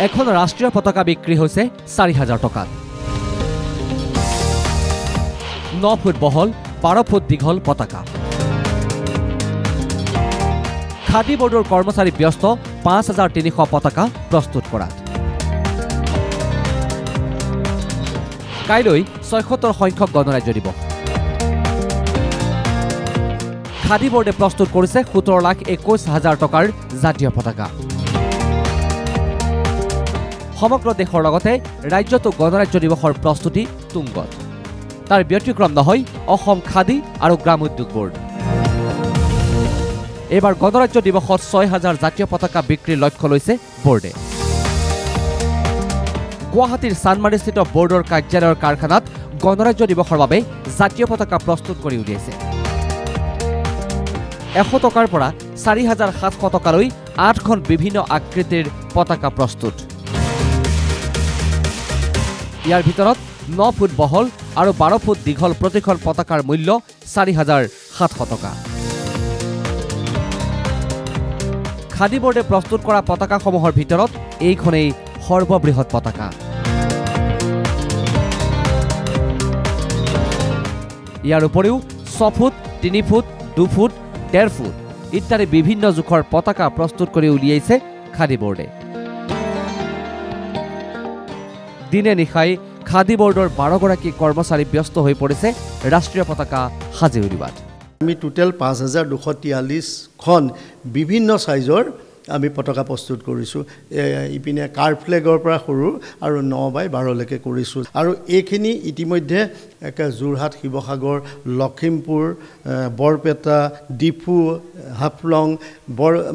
এখন ৰাষ্ট্ৰীয় পতাকা বিক্ৰী হৈছে ৪,০০০ টকাত। ৯ ফুট বহল ১২ ফুট দীঘল পতাকা। খাদী বোৰ্ডৰ কৰ্মচাৰী ব্যস্ত ৫,৩০০ পতাকা প্ৰস্তুত কৰাত। কাইলৈ ৭৬ সংখ্যক গণৰাজ্য দিৱস। খাদী বোৰ্ডে প্ৰস্তুত কৰিছে ১৭,২১,০০০ টকাৰ জাতীয় পতাকা। সমগ্ৰ দেশৰ লগতে ৰাজ্যতো গণৰাজ্য দিৱসৰ প্ৰস্তুতি তুংগত। তাৰ ব্যতিক্ৰম নহয় অসম খাদী আৰু গ্ৰাম উদ্যোগ বোৰ্ড। এইবাৰ গণৰাজ্য দিৱসত ৬,০০০ জাতীয় পতাকা বিক্ৰীৰ লক্ষ্য লৈছে বোৰ্ডে। গুৱাহাটীৰ চানমাৰীস্থিত বোৰ্ডৰ কাৰ্যালয়ৰ কাৰখানাত গণৰাজ্য দিৱসৰ বাবে জাতীয় পতাকা প্ৰস্তুত কৰি উলিয়াইছে। ১০০ টকাৰ পৰা ৪,৭০০ টকালৈ ৮খন বিভিন্ন আকৃতিৰ পতাকা প্ৰস্তুত। ইয়াৰ ভিতৰত ৯ ফুট বহল আৰু ১২ ফুট দীঘল প্ৰতিখন পতাকাৰ মূল্য ৪,৭০০ টকা। খাদী বোৰ্ডে প্ৰস্তুত কৰা পতাকাসমূহৰ ভিতৰত এইখনেই সৰ্ববৃহৎ পতাকা। ইয়াৰ উপৰিও ৬ ফুট ৩ ফুট ২ ফুট ১.৫ ফুট ইত্যাদি বিভিন্ন জোখৰ পতাকা প্ৰস্তুত কৰি উলিয়াইছে খাদী বোৰ্ডে। দিনে নিশাই খাদী বোৰ্ডৰ ১২গৰাকী কৰ্মচাৰী ব্যস্ত হৈ পৰিছে ৰাষ্ট্ৰীয় পতাকা সাজি উলিওৱাত। আমি টোটেল ৫,২৪৩খন বিভিন্ন চাইজৰ আমি পতাকা প্ৰস্তুত কৰিছোঁ। ইপিনে কাৰ ফ্লেগৰ পৰা সৰু আৰু ৯x১২লৈকে কৰিছোঁ। আৰু এইখিনি ইতিমধ্যে যোৰহাট, শিৱসাগৰ, লখিমপুৰ, বৰপেটা, ডিফু, হাফলং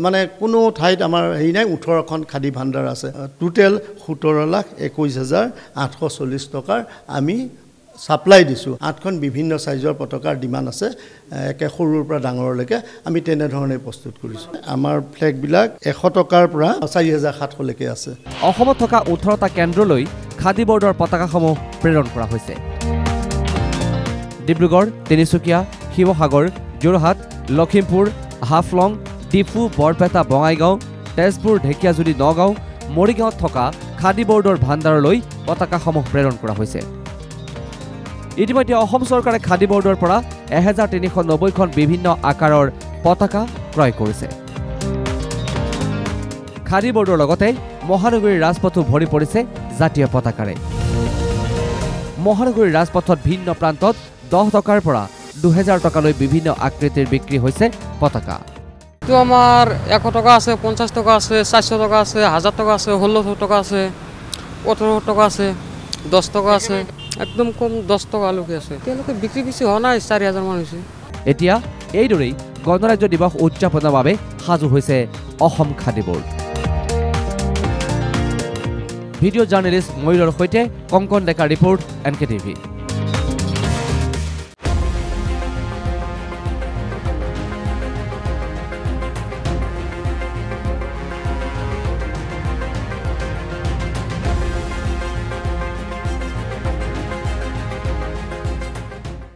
মানে কোনো ঠাইত আমাৰ হেৰি নাই। 18খন খাদী ভাণ্ডাৰ আছে। টোটেল ১৭,২১,৮৪০ টকাৰ আমি ছাপ্লাই দিছোঁ। 8খন বিভিন্ন চাইজৰ পতাকাৰ ডিমাণ্ড আছে, একে সৰুৰ পৰা ডাঙৰলৈকে আমি তেনেধৰণে প্ৰস্তুত কৰিছোঁ। আমাৰ ফ্লেগবিলাক ১০০ টকাৰ পৰা ৪,৭০০লৈকে আছে। অসমত থকা 18টা কেন্দ্ৰলৈ খাদী বোৰ্ডৰ পতাকাসমূহ প্ৰেৰণ কৰা হৈছে। ডিব্ৰুগড়, তিনিচুকীয়া, শিৱসাগৰ, যোৰহাট, লখিমপুৰ, হাফলং, ডিফু, বৰপেটা, বঙাইগাঁও, তেজপুৰ, ঢেকিয়াজুলি, নগাঁও, মৰিগাঁৱত থকা খাদী বোৰ্ডৰ ভাণ্ডাৰলৈ পতাকাসমূহ প্ৰেৰণ কৰা হৈছে। ইতিমধ্যে অসম চৰকাৰে খাদী বোৰ্ডৰ পৰা ১,৩৯০খন বিভিন্ন আকাৰৰ পতাকা ক্ৰয় কৰিছে। খাদী বোৰ্ডৰ লগতে মহানগৰীৰ ৰাজপথো ভৰি পৰিছে জাতীয় পতাকাৰে। মহানগৰীৰ ৰাজপথত ভিন্ন প্ৰান্তত ১০ টকাৰ পৰা ২,০০০ টকালৈ বিভিন্ন আকৃতিৰ বিক্ৰী হৈছে পতাকা। এইটো আমাৰ ১০০ টকা আছে, ৫০ টকা আছে, ৪০০ টকা আছে, ১,০০০ টকা আছে, ১৬০০ টকা আছে, ১৮০০ টকা আছে, ১০ টকা আছে, একদম কম ১০ টকালৈকে আছে। তেওঁলোকে বিক্ৰী বেছি হোৱা নাই, ৪,০০০ মান হৈছে। এতিয়া এইদৰেই গণৰাজ্য দিৱস উদযাপনৰ বাবে সাজু হৈছে Assam Khadi board. Video' journalist ময়ূৰৰ সৈতে কংকন ডেকাৰ ৰিপৰ্ট NKTV।